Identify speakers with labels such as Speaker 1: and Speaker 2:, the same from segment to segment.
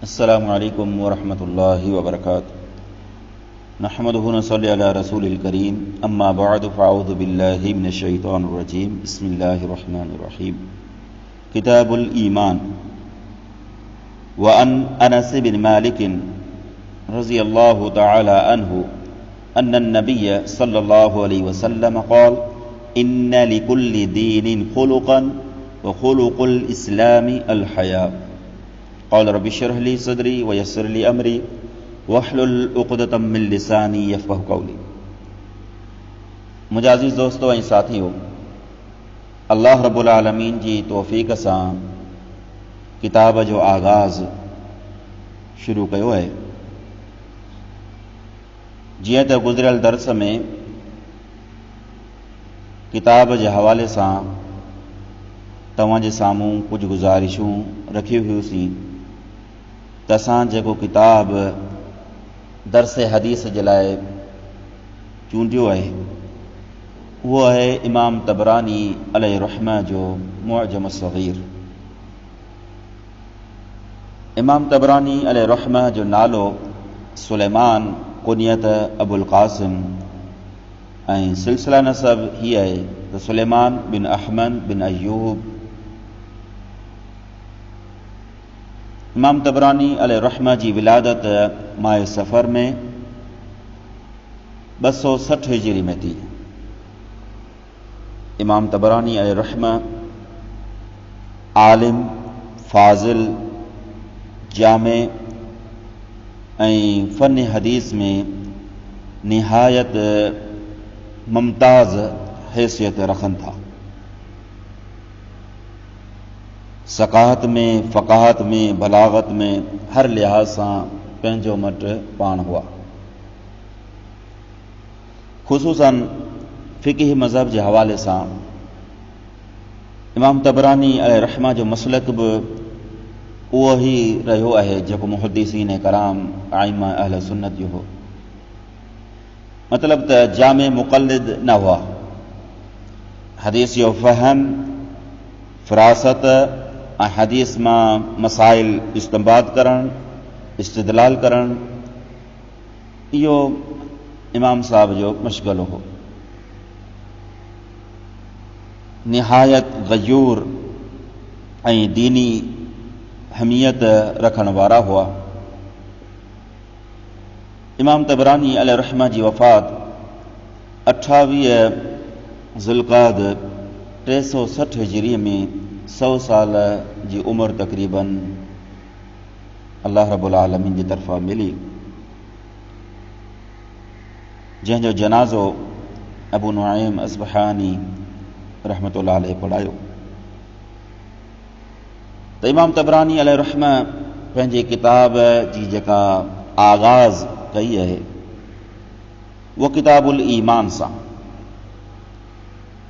Speaker 1: अस्सलामु अलैकुम वरहमतुल्लाहि वबरकातुहू। नहमदुहु व नसल्ली अला रसूलिल करीम, अम्मा बअदु फ़अऊज़ु बिल्लाहि मिनश शैतानिर रजीम। बिस्मिल्लाहिर रहमानिर रहीम। किताबुल ईमान। व अन अनस बिन मालिक रज़ियल्लाहु तआला अन्हु अन्न नबिय्य सल्लल्लाहु अलैहि वसल्लम क़ाल इन्न लिकुल्लि दीनिन खुलुक़न व खुलुक़ुल इस्लामी अल हया। क़ाल रब्बि इश्रह ली सदरी व यस्सिर ली अमरी वहलुल उक़दतम मिन लिसानी यफ़क़हू क़ौली। मुझे अज़ीज़ दोस्तों ऐं साथियों, अल्लाह रब्बुल आलमीन जी तौफ़ीक़ सां किताब जो आगाज़ शुरू कयो है। जीअं त गुज़िरियल दर्स में किताब जे हवाले सां तव्हांजे साम्हूं कुझु गुज़ारिशूं रखी हुयूसीं त असां जेको किताब दर्स हदीस जे लाइ चूंडियो आहे उहो आहे इमाम तबरानी अलैहि रहमह जो मुअजम सग़ीर। इमाम तबरानी अलैहि रहमह जो नालो सुलेमान, कुनियत अबुल क़ासिम ऐं सिलसिला नसब हीअ आहे त सुलेमान बिन अहमद बिन अयूब। इमाम तबरानी अलैहि रहमह जी विलादत माह सफ़र में 260 हिजरी में थी। इमाम तबरानी अलैहि रहमह आलिम, फाज़िल, जामे ऐं फ़न हदीस में निहायत मुमताज़ हैसियत रखनि था। सकाहत में, फ़क़ाहत में, बलागत में हर लिहाज सां पंहिंजो मट पाण हुआ। ख़ुसूसन फ़िक़्ह मज़हब जे हवाले सां इमाम तबरानी अलैहि रहमह जो मसलक बि उहो ई रहियो आहे जेको मुहद्दिसीन कराम आइमा अहल सुन्नत जो हो। मतलब त जामे मुक़ल्लिद न हुआ। हदीस जो फ़हम, फ़रासत ऐं हदीस मां मसाइल इस्तिंबात करणु, इस्तिदलाल करणु, इहो इमाम साहब जो मशग़लो हो। निहायत ग़यूर ऐं दीनी हमियत रखण वारा हुआ। इमाम तबरानी अलैहि रहमह जी वफ़ात 28 ज़ुल्क़ाद 360 हिजरी में 100 साल जी उम्र तक़रीबन अल्लाह रब्बुल आलमीन जी तरफ़ां मिली, जंहिंजो जनाज़ो अबू नुआइम असबहानी रहमतुल्लाह अलैहि पढ़ायो। त इमाम तबरानी अलैहि रहमह पंहिंजे किताब जी जेका आगाज़ कई आहे वो किताबुल ईमान सां।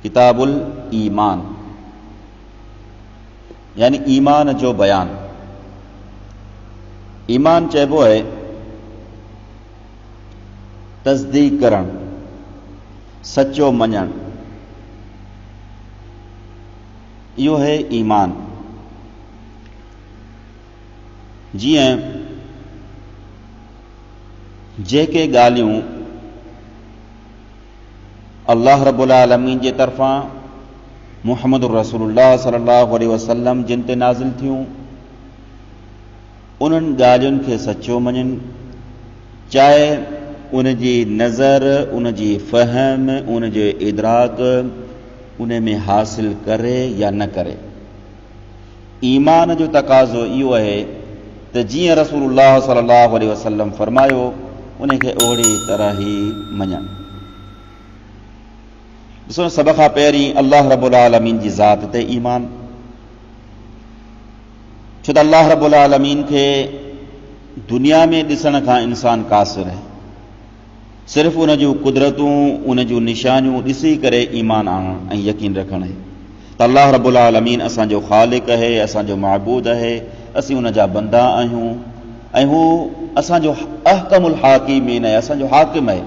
Speaker 1: किताबुल ईमान यानी ईमान जो बयान। ईमान चइबो आहे तस्दीक करणु, सचो मञणु, इहो है ईमान। जीअं जेके ॻाल्हियूं अल्लाह रब्बुल आलमीन जे तरफ़ां मुहम्मद रसूलुल्लाह सल्लल्लाहु अलैहि वसल्लम जिन ते नाज़िल थियूं, उन्हनि ॻाल्हियुनि खे सचो मञनि, चाहे उन जी नज़र, उन जी फ़हम, उन जो इदराक उन में हासिल करे या न करे। ईमान जो तक़ाज़ो इहो आहे त जीअं रसूलुल्लाह सल्लल्लाहु अलैहि वसल्लम फरमायो उन खे ओहिड़ी तरह ई मञनि। ॾिसो, सभ खां पहिरीं अल्लाह रब्बुल आलमीन जी ज़ात ते ईमान। छो त अल्लाह रब्बुल आलमीन खे दुनिया में ॾिसण खां इंसान कासिर आहे। सिर्फ़ उन जूं कुदरतूं, उन जूं निशानियूं ॾिसी करे ईमान आणणु ऐं यकीन रखणु आहे त अल्लाह रब्बुल आलमीन असांजो ख़ालिक़ आहे, असांजो माबूद आहे, असीं उन जा बंदा आहियूं ऐं हू असांजो अहकमुल हाकिमीन आहे, असांजो हाकिम आहे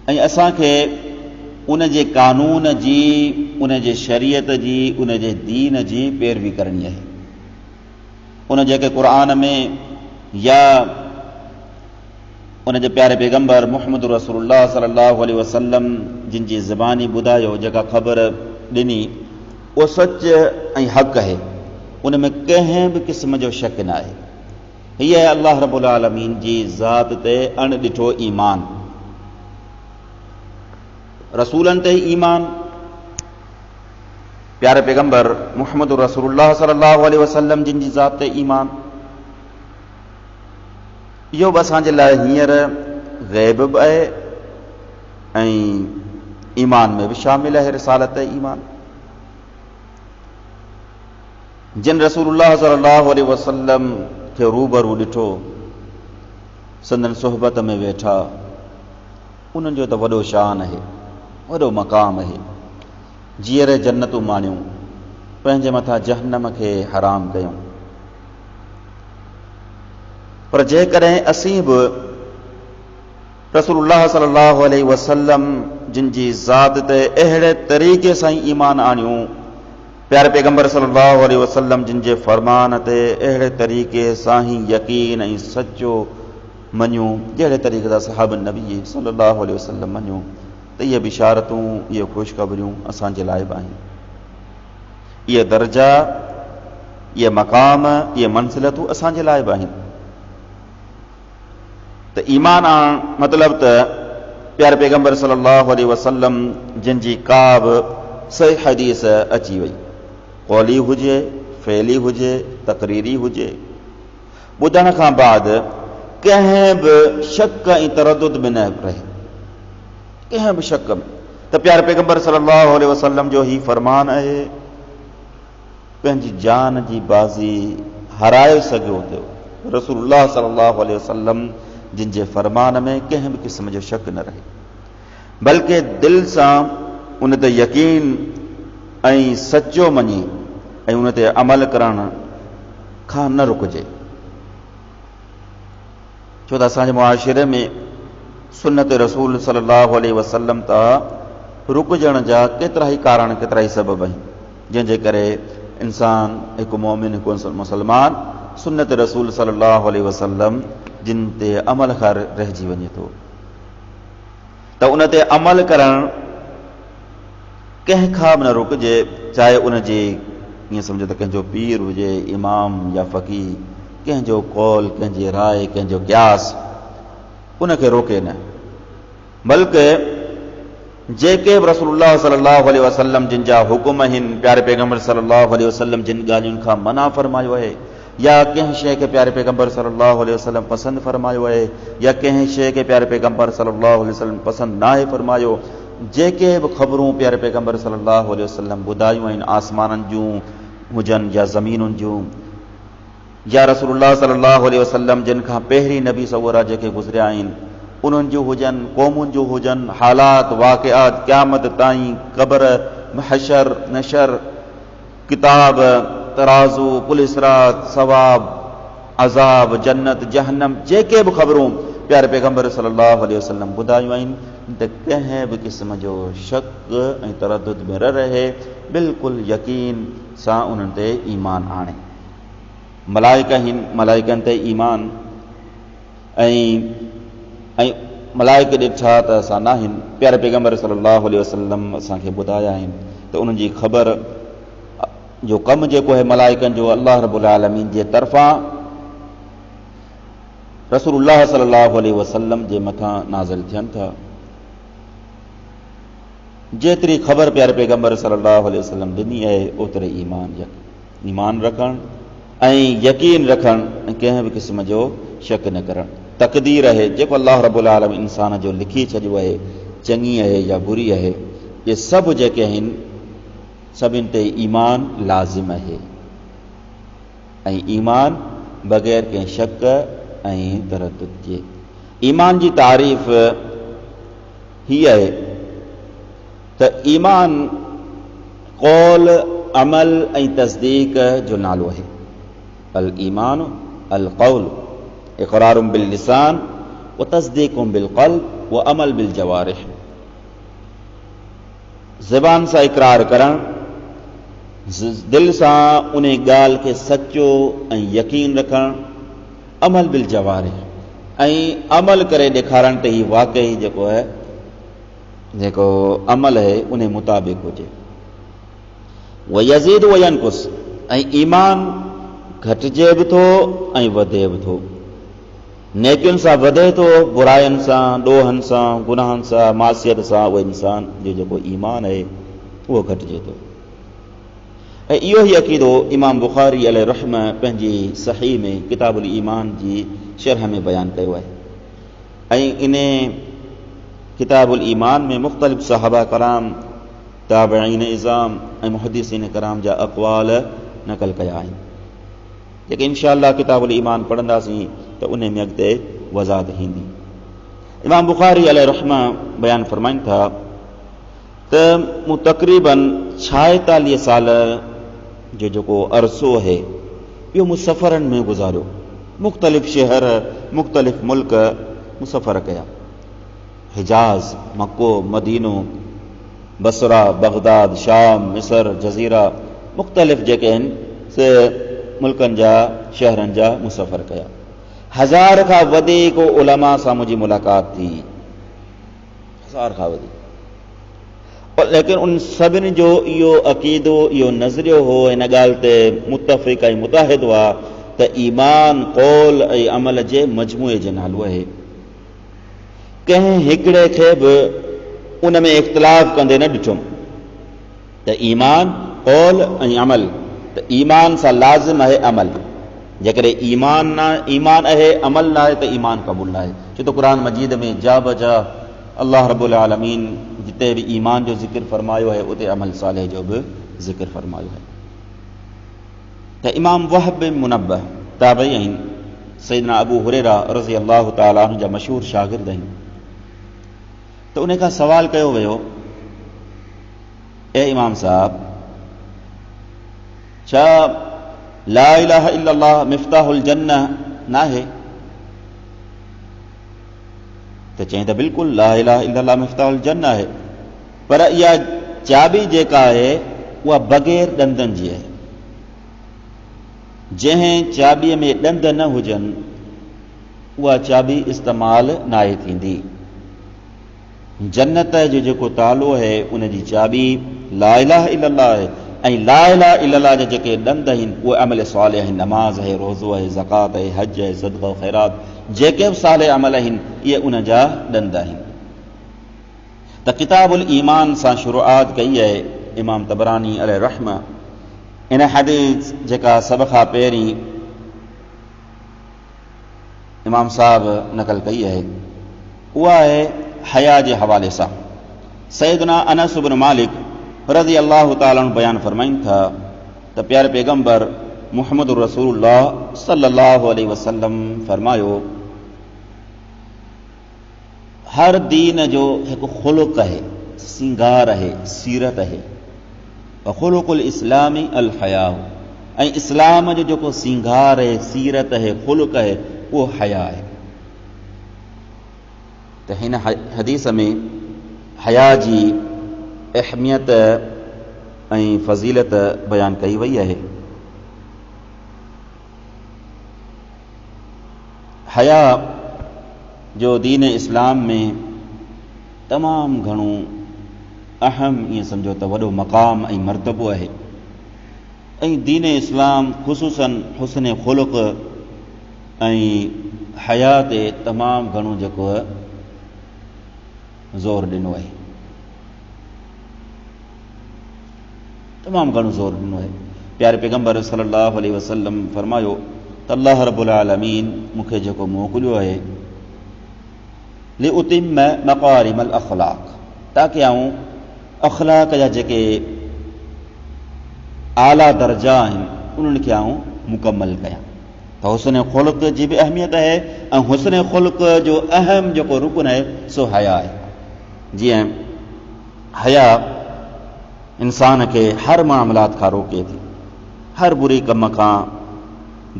Speaker 1: ऐं असांखे उन जे कानून जी, उन जे शरीयत जी, उन जे दीन जी पैरवी करणी आहे। उन जेके क़ुरान में या उन जे प्यारे पैगंबर मुहम्मद रसूलुल्लाह सल्लल्लाहु अलैहि वसल्लम जिन जी ज़बानी ॿुधायो जेका ख़बर ॾिनी उहो सच ऐं हक़ आहे, उन में कंहिं बि क़िस्म जो शक न आहे। हीअ आहे अल्लाह रब्बुल आलमीन जी ज़ात ते अणॾिठो ईमान, रसूलनि ते ईमान, प्यारे पैगंबर मुहम्मद रसूलुल्लाह सल्लल्लाहु अलैहि वसल्लम जिन जी ज़ात ते ईमान। इहो बि असांजे लाइ हींअर ग़ैब बि आहे ऐं ईमान में बि शामिल आहे, रिसालत ईमान। जिन रसूलुल्लाह सल्लल्लाहु अलैहि वसल्लम खे रूबरू ॾिठो, संदन सोहबत में वेठा, उन्हनि जो त वॾो शान आहे, वॾो मक़ाम आहे। जीअर जन्नतूं माणियूं, पंहिंजे मथां जहन्नम खे हराम कयूं। पर जेकॾहिं असीं बि रसूलुल्लाह सल्लल्लाहु अलैहि वसल्लम जिन जी ज़ात ते अहिड़े तरीक़े सां ई ईमान आणियूं, प्यारे पैगंबर सल्लल्लाहु अलैहि वसल्लम जिन जे फरमान ते अहिड़े तरीक़े सां ई यकीन ऐं सचो मञूं, जहिड़े तरीक़े सां सहाब नबी सल्लल्लाहु अलैहि वसल्लम मञूं, त इहे बिशारतूं, इहे ख़ुशख़बरियूं असांजे लाइ बि आहिनि। इहे दर्जा, इहे मक़ाम, इहे मंज़िलतूं असांजे लाइ बि आहिनि। त ईमान आणण मतिलबु त प्यारे पैगंबर सल्लल्लाहु अलैहि वसल्लम जिन जी का बि सही हदीस अची वई, क़ौली हुजे, फ़ेली हुजे, तक़रीरी हुजे, ॿुधण खां बाद कंहिं बि शक ऐं तरदुद में न रहे, कंहिं बि शक में, त प्यारे पैगंबर सल्लल्लाहु अलैहि वसल्लम जो ही फरमान आहे, पंहिंजी जान जी बाज़ी हाराए सघियो थियो रसूलुल्लाह सल्लल्लाहु अलैहि वसल्लम जिन जे फरमान में कंहिं बि क़िस्म जो शक न रहे, बल्कि दिलि सां उन ते यकीन ऐं सचो मञी ऐं उन ते अमल करण खां न रुकजे। छो त असांजे मुआशिरे में सुन्नत रसूल सल्लल्लाहु अलैहि वसल्लम तां रुकजण जा केतिरा ई कारण, केतिरा ई सबब आहिनि, जंहिंजे करे इंसान, हिकु मोमिन, हिकु मुसलमान सुन्नत रसूल सल्लल्लाहु अलैहि वसल्लम जिन ते अमल खां रहिजी वञे थो। त उन ते अमल करणु कंहिं खां बि न रुकजे, चाहे उन जी ईअं सम्झो त कंहिंजो पीर हुजे, इमाम या फ़क़ीह, कंहिंजो कौल, कंहिंजी राय, कंहिंजो क्यास, उनखे रोके न, बल्कि जेके बि रसूलुल्लाह सल्लल्लाहु अलैहि वसल्लम जिन जा हुकुम आहिनि, प्यारे पैगंबर सल्लल्लाहु अलैहि वसल्लम जिन ॻाल्हियुनि खां मना फरमायो आहे, या कंहिं शइ खे प्यारे पैगंबर सल्लल्लाहु अलैहि वसल्लम पसंदि फरमायो आहे, या कंहिं शइ खे प्यारे पैगंबर सल्लल्लाहु अलैहि वसल्लम पसंदि नाहे फरमायो, जेके बि ख़बरूं प्यारे पैगंबर सल्लल्लाहु अलैहि वसल्लम ॿुधायूं आहिनि, आसमाननि जूं हुजनि या ज़मीनुनि जूं, या रसूलुल्लाह सल्लल्लाहु अलैहि वसल्लम जिन खां पहिरीं नबी सवरा जेके गुज़रिया आहिनि, उन्हनि जूं हुजनि, क़ौमुनि जूं हुजनि, हालात, वाक़िआत, क़यामत ताईं, क़बर, महशर, नशर, किताब, तराज़ू, पुलिसरात, सवाब, अज़ाब, जन्नत, जहन्नम, जेके बि ख़बरूं प्यारे पैगंबर सल्लल्लाहु अलैहि वसल्लम ॿुधायूं आहिनि, त कंहिं बि क़िस्म जो शक ऐं तरदुद में न रहे, बिल्कुलु यकीन सां उन्हनि ते ईमान आणे। मलाइका आहिनि, मलाइकनि ते ईमान, ऐं मलाइका ॾिठा त असां न आहिनि, प्यारे पैगंबर सल्लल्लाहु अलैहि वसल्लम असांखे ॿुधाया आहिनि, त उन्हनि जी ख़बर जो कमु जेको आहे मलाइकनि जो अल्लाह रब्बुल आलमीन जे तरफ़ां रसूलुल्लाह सल्लल्लाहु अलैहि वसल्लम जे मथां नाज़िल थियनि था। जेतिरी ख़बर प्यारे पैगंबर सल्लल्लाहु अलैहि वसल्लम ॾिनी आहे, ओतिरे ईमान रखणु ऐं यकीन रखणु ऐं कंहिं बि क़िस्म जो शक न करणु। तक़दीर आहे, जेको अल्लाह रब्बुल आलमीन इंसान जो लिखी छॾियो आहे, चङी आहे या बुरी आहे, इहे सभु जेके आहिनि सभिनि ते ईमान लाज़िम आहे, ऐं ईमान बग़ैर कंहिं शक ऐं तरदुद जे। ईमान जी तारीफ़ हीअ आहे त ईमान क़ौल, अमल ऐं तस्दीक जो नालो आहे। अल ईमान अल क़ौल इक़रारुम बिल लिसान व तस्दीकुम बिल क़ल्ब व अमल बिल जवारिह। ज़बान सां इक़रार करणु, दिलि सां उन ॻाल्हि खे सचो ऐं यकीन रखणु, अमल बिल जवारिह, ऐं अमल करे ॾेखारण त ही वाकई जेको है जेको अमल है उन मुताबिक़ हुजे। व यज़ीद व यनकुस, ऐं ईमान घटिजे बि थो ऐं वधे बि थो। नेकियुनि सां वधे थो, बुराइयुनि सां, ॾोहनि सां, गुनाहनि सां, मासियत सां उहो इंसान जो जेको ईमान आहे उहो घटिजे थो। ऐं इहो ई अक़ीदो इमाम बुखारी अलैहि रहम पंहिंजी सही में किताबुल ईमान जी शरह में बयानु कयो आहे। ऐं इन किताबुल ईमान में मुख़्तलिफ़ सहाबा कराम, ताबिईन इज़ाम ऐं मुहद्दिसीन कराम जा अक़वाल नक़ल कया आहिनि, जेके इंशाअल्लाह किताबुल ईमान पढ़ंदासीं त उन में अॻिते वज़ाहत ईंदी। इमाम बुखारी अलैहि रहम बयानु फ़रमाइनि था त मूं तक़रीबन 46 साल जो जेको अरसो आहे इहो मूं सफ़रनि में गुज़ारियो। मुख़्तलिफ़ शहर, मुख़्तलिफ़ मुल्क मूं सफ़र कया। हिजाज़, मक्को, मदीनो, बसरा, बगदाद, शाम, मिस्र, जज़ीरा, मुख़्तलिफ़ जेके आहिनि से मुल्कनि जा, शहरनि जा मूं सफ़र कया। 1000 खां वधीक उलमा सां मुंहिंजी मुलाक़ात थी, 1000 खां वधीक। लेकिन उन सभिनी जो इहो अक़ीदो, इहो नज़रियो हो, हिन ॻाल्हि ते मुतफ़िक़ ऐं मुताहिद हुआ त ईमान क़ौल ऐं अमल जे मजमूए जो नालो आहे। कंहिं हिकिड़े खे बि उन में इख़्तिलाफ़ कंदे न ॾिठुमि त ईमान क़ौल ऐं अमल, त ईमान सां लाज़िम आहे अमल। जेकॾहिं ईमान आहे अमल न आहे त ईमान क़बूल न आहे। छो त क़ुरान मजीद में जा बजा अल्लाह रब्बुल आलमीन जिते बि ईमान जो ज़िक्र फरमायो है उते अमल सालेह जो भी ज़िक्र फरमायो है। त इमाम वहब बिन मुनब्बह ताबई आहिनि, सैयदना अबू हुरैरा रज़ी अल्लाह तआला अन्हु जा मशहूर शागिर्द आहिनि। त उन खां सवाल कयो वियो, ए इमाम साहब, छा ला इलाहा इल्लल्लाह मिफ्ताहुल जन्नह न आहे? त चई त बिल्कुलु ला इलाहा इल्लल्लाह मिफ्ताहुल जन्नह आहे, पर इहा चाबी जेका आहे उहा बग़ैर ॾंदनि जी आहे। जंहिं चाबीअ में ॾंद न हुजनि उहा चाबी इस्तेमालु न आहे थींदी। जन्नत जो जेको तालो आहे उन जी चाबी ला इलाहा इल्लल्लाह आहे, ऐं ला इलाहा इल्लल्लाह जा जेके ॾंद आहिनि उहे अमल सालिह आहिनि। नमाज़ आहे, रोज़ो आहे, ज़कात आहे, हज आहे, सदक़ो ख़ैरात, जेके बि सालिह अमल आहिनि इहे उन जा ॾंद आहिनि। त किताबुल ईमान सां शुरूआत कई आहे इमाम तबरानी अलैहि रहम। इन हदीस जेका सभ खां पहिरीं इमाम साहब नक़ल कई आहे उहा आहे हया जे हवाले सां। सैयदना अनस इब्न मालिक रज़ी अल्लाह तआला अन्हु बयानु फरमाइनि था त प्यारे पैगंबर मुहम्मद रसूलुल्लाह सल्लल्लाहु अलैहि वसल्लम फरमायो, हर दीन जो हिकु ख़ुलुक़ आहे, सिंगार आहे, सीरत आहे। ख़ुलुक़ुल इस्लामी अल हया, ऐं इस्लाम जो जेको सिंगार आहे, सीरत आहे, ख़ुलुक़ आहे उहो हया आहे। त हिन हदीस में हया जी अहमियत ऐं फज़ीलत बयानु कई वई आहे। हया जो दीन इस्लाम में तमामु घणो अहम, ईअं सम्झो त वॾो मक़ाम ऐं मर्तबो आहे। ऐं दीन इस्लाम ख़ुसूसन हुस्न ख़ुलुक़ ऐं हया ते तमामु घणो जेको ज़ोर ॾिनो आहे, तमामु घणो ज़ोर ॾिनो आहे। प्यारे पैगंबर सल्लल्लाहु अलैहि वसल्लम फरमायो त अल्लाह रब्बुल आलमीन मूंखे जेको मोकिलियो आहे लिउतिम्म मकारिमल अख़लाक़, ताकि आऊं अख़लाक़ जा जेके आला दर्जा आहिनि उन्हनि खे आऊं मुकमल कयां। त हुस्न ख़ुलुक़ जी बि अहमियत आहे ऐं हुस्न ख़ुलुक़ जो अहम जेको रुकन आहे सो हया आहे। जीअं हया इंसान खे हर मामलात खां रोके थी, हर बुरी कम खां,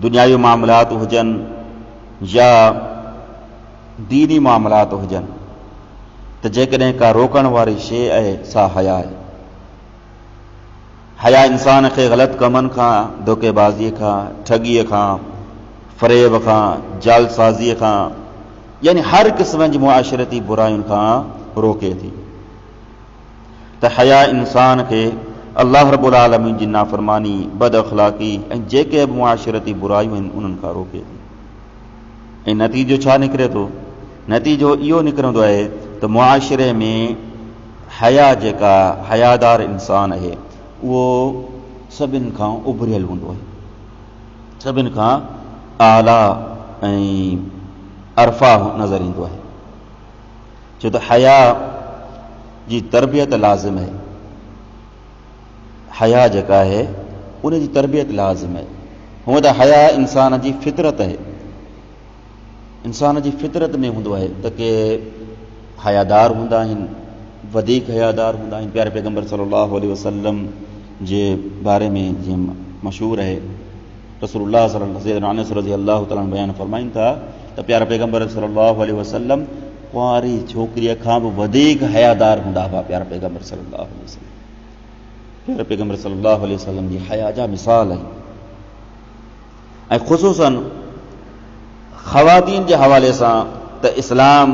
Speaker 1: दुनियावी मामलात हुजनि या दीनी मामलात हुजनि, त जेकॾहिं का रोकण वारी शइ आहे सा हया आहे। हया इंसान खे ग़लति कमनि खां, धोखेबाज़ीअ खां, ठगीअ खां, फ़रेब खां, जालसाज़ीअ खां, यानी हर क़िस्म जी मुआशरती बुरायुनि खां रोके थी। त हया इंसान खे अल्लाह रब्बुल आलमीन जी नाफ़रमानी, बद अख़लाक़ी ऐं जेके बि मुआशरती बुरायूं आहिनि उन्हनि खां रोके थी। ऐं नतीजो छा निकिरे थो? नतीजो इहो निकिरंदो आहे त मुआशरे में हया जेका हयादार इंसान आहे उहो सभिनि खां उभरियल हूंदो आहे, सभिनि खां आला ऐं अरफ़ा नज़र ईंदो आहे। छो त हया जी तरबियत लाज़िम आहे, हया जेका आहे उन जी तरबियत लाज़िम आहे। हूअं त हया इंसान जी फितरत आहे, इंसान जी फितरत में हूंदो आहे त के हयादार हूंदा आहिनि, वधीक हयादार हूंदा आहिनि। प्यारे पैगम्बर सल्लल्लाहु अलैहि वसल्लम जे बारे में जीअं मशहूर आहे, रसूलुल्लाह सल्लल्लाहु अलैहि वसल्लम रज़ी अल्लाह तआला बयान फरमाइनि था त प्यारे पैगम्बर सल्लल्लाहु अलैहि वसल्लम कुंवारी छोकिरीअ खां बि वधीक हयादार हूंदा हुआ। प्यारे पैगम्बर सल्लल्लाहु अलैहि वसल्लम, प्यारे पैगम्बर सल्लल्लाहु अलैहि वसल्लम जी हया जा मिसाल आहिनि। ऐं ख़ुसूसन ख़वातीन जे हवाले सां त इस्लाम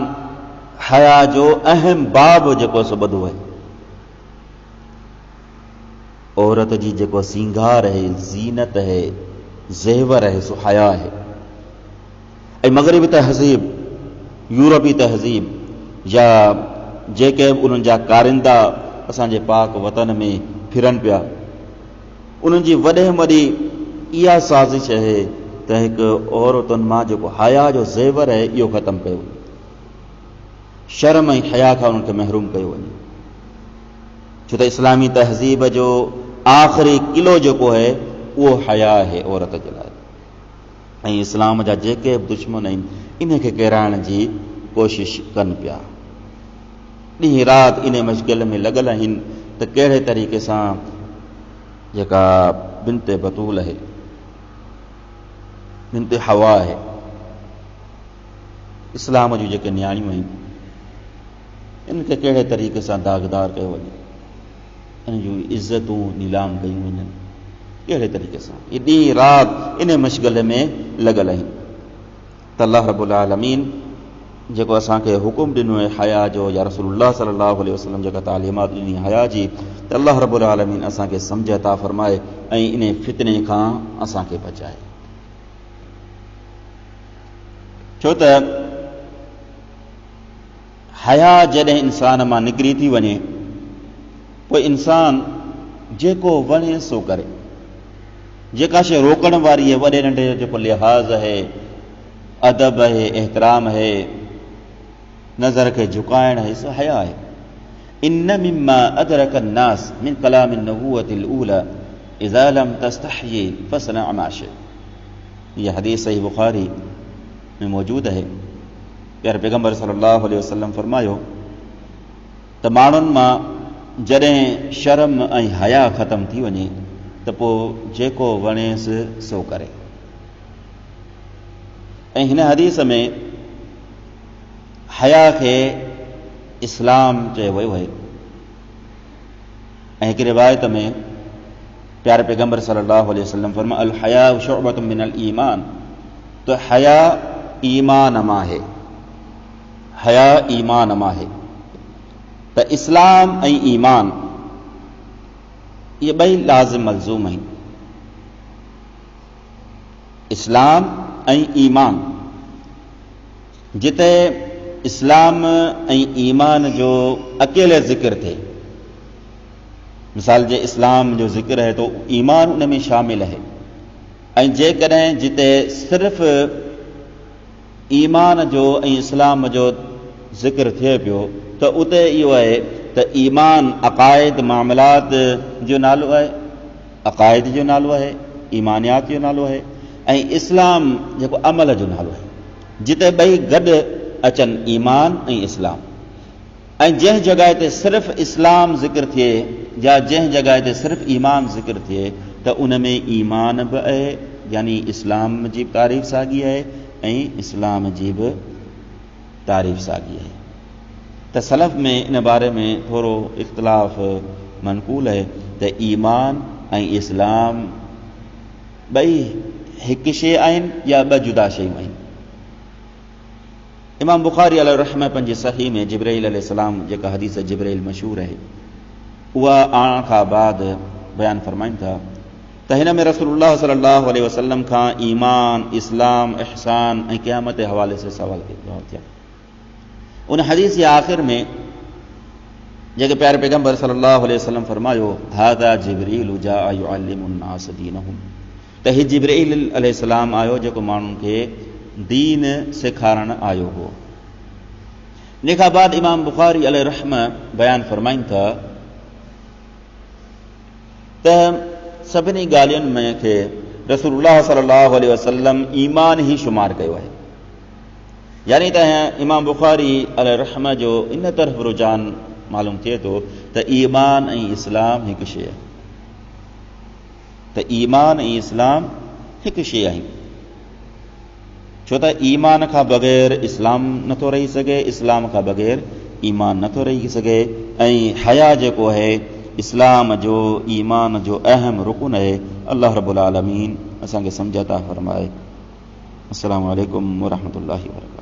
Speaker 1: हया जो अहम बाब जेको सो ॿधो आहे। औरत जी जेको सींगार आहे, ज़ीनत आहे, ज़ेवर आहे, सो हया आहे। ऐं मग़रिबी तहज़ीब, यूरोपी तहज़ीब या जेके बि उन्हनि जा कारिंदा असांजे पाक वतन में फिरनि पिया, उन्हनि जी वॾे में वॾी इहा साज़िश आहे त हिकु औरतुनि मां जेको हया जो ज़ेवर आहे इहो ख़तमु कयो, शर्म ऐं हया खां उन्हनि खे महरूम कयो वञे। छो त इस्लामी तहज़ीब जो आख़िरी किलो जेको आहे उहो हया आहे औरत जे लाइ। ऐं इस्लाम जा जेके बि दुश्मन आहिनि इन खे किराइण जी कोशिश कनि पिया, ॾींहुं राति इन मुश्किल में लॻल आहिनि त कहिड़े तरीक़े सां जेका बिन्ते बतूल आहे, बिन्ते हवा आहे, इस्लाम जूं जेके नियाणियूं आहिनि इनखे कहिड़े तरीक़े सां दाग़दार कयो वञे, इन जूं इज़तूं नीलाम कयूं वञनि, कहिड़े तरीक़े सां इहे ॾींहुं राति इन मुश्किल में लॻल आहिनि। त अल्लाह रब्बुल आलमीन जेको असांखे हुकुम ॾिनो आहे हया जो, या रसूलुल्लाह सल्लल्लाहु अलैहि वसल्लम जेका तालीमात ॾिनी हया जी, त अल्लाह रब्बुल आलमीन असांखे सम्झ अता फरमाए ऐं इन फितने खां असांखे बचाए। छो त हया जॾहिं इंसान मां निकिरी थी वञे पोइ इंसान जेको वणे सो करे, जेका शइ रोकण वारी आहे, वॾे नंढे जो जेको लिहाज़ आहे, अदब आहे, एहतराम आहे, नज़र खे झुकाइण आहे, सो हया आहे। इन मिम्मा अदरक अन्नास मिन कलाम नबूवतिल ऊला इज़ा लम तस्तहयी फसना मा शि'त। यह हदीस सही बुखारी में मौजूद है। प्यारे पैगम्बर सल्लल्लाहु अलैहि वसल्लम फरमायो त माण्हुनि मां जॾहिं शर्म ऐं हया ख़तमु थी वञे त पोइ जेको वणेसि सो करे। ऐं हिन हदीस में हया खे इस्लाम चयो वियो आहे। ऐं हिकु रिवायत में प्यारे पैगम्बर सल्लल्लाहु अलैहि वसल्लम फरमाया अल हया शुअबतुम मिनल ईमान, तो हया ईमान मां है, हया ईमान मां है। त इस्लाम ऐं ईमान ये ॿई लाज़िम मलज़ूम आहिनि। इस्लाम ऐं ईमान, जिते इस्लाम ऐं ईमान जो अकेले ज़िक्र थिए, मिसाल जे इस्लाम जो ज़िक्र है तो ईमान उन में शामिल है। ऐं जेकॾहिं जिते सिर्फ़ ईमान जो ऐं इस्लाम जो ज़िक्र थिए पियो त उते इहो आहे त ईमान अक़ाइद मामलात जो नालो आहे, अक़ाइद जो नालो आहे, ईमानियात जो नालो आहे, ऐं इस्लाम जेको अमल जो नालो आहे। जिते ॿई गॾु अचनि ईमान ऐं इस्लाम, ऐं जंहिं जॻह ते सिर्फ़ इस्लाम ज़िक्र थिए या जंहिं जॻह ते सिर्फ़ ईमान ज़िक्र थिए त उन में ईमान बि आहे, यानी इस्लाम जी तारीफ़ साॻी आहे ऐं इस्लाम जी बि तारीफ़ साॻी आहे। त सलफ़ में इन बारे में थोरो इख़्तिलाफ़ मनक़ूल है त ईमान ऐं इस्लाम ॿई हिकु शइ आहिनि या ॿ जुदा शयूं आहिनि। इमाम बुखारी अलैहि रहमह पंहिंजे सही में जिब्राइल अलैहिस्सलाम जेका हदीस जिब्राइल मशहूर आहे उहा आणण खां बाद बयानु फरमाइनि था त हिन में रसूलुल्लाह सल्लल्लाहु अलैहि वसल्लम खां ईमान, इस्लाम, इहसान ऐं क़यामत जे हवाले से सवाल थिया। उन हदीस जे आख़िर में जेके प्यारे पैगंबर सल्लल्लाहु अलैहि वसल्लम फरमायो हादा जिब्रील जाअ युअल्लिमु अन्नास दीनहुम, त ही जिब्राइल अलैहिस्सलाम आयो जेको माण्हुनि खे दीन सेखारण आयो हो। इन खां बाद इमाम बुखारी अलैहि रहमह बयान फरमाइनि था त सभिनी ॻाल्हियुनि में खे रसूलुल्लाह सल्लल्लाहु अलैहि वसल्लम ईमान ई शुमार कयो आहे। यानी त इमाम बुखारी अलैहि रहमह जो इन तरफ़ रुझान मालूम थिए थो त ईमान ऐं इस्लाम हिकु शइ आहे, त ईमान ऐं इस्लाम हिकु शइ आहे। छो त ईमान खां बग़ैर इस्लाम नथो रही सघे, इस्लाम खां बग़ैर ईमान नथो रही सघे, ऐं हया जेको आहे इस्लाम जो ईमान जो अहम रुकन आहे। अल्लाह रब्बुल आलमीन असांखे सम्झ अता फरमाए। अस्सलामु अलैकुम व रहमतुल्लाहि व बरकातहू।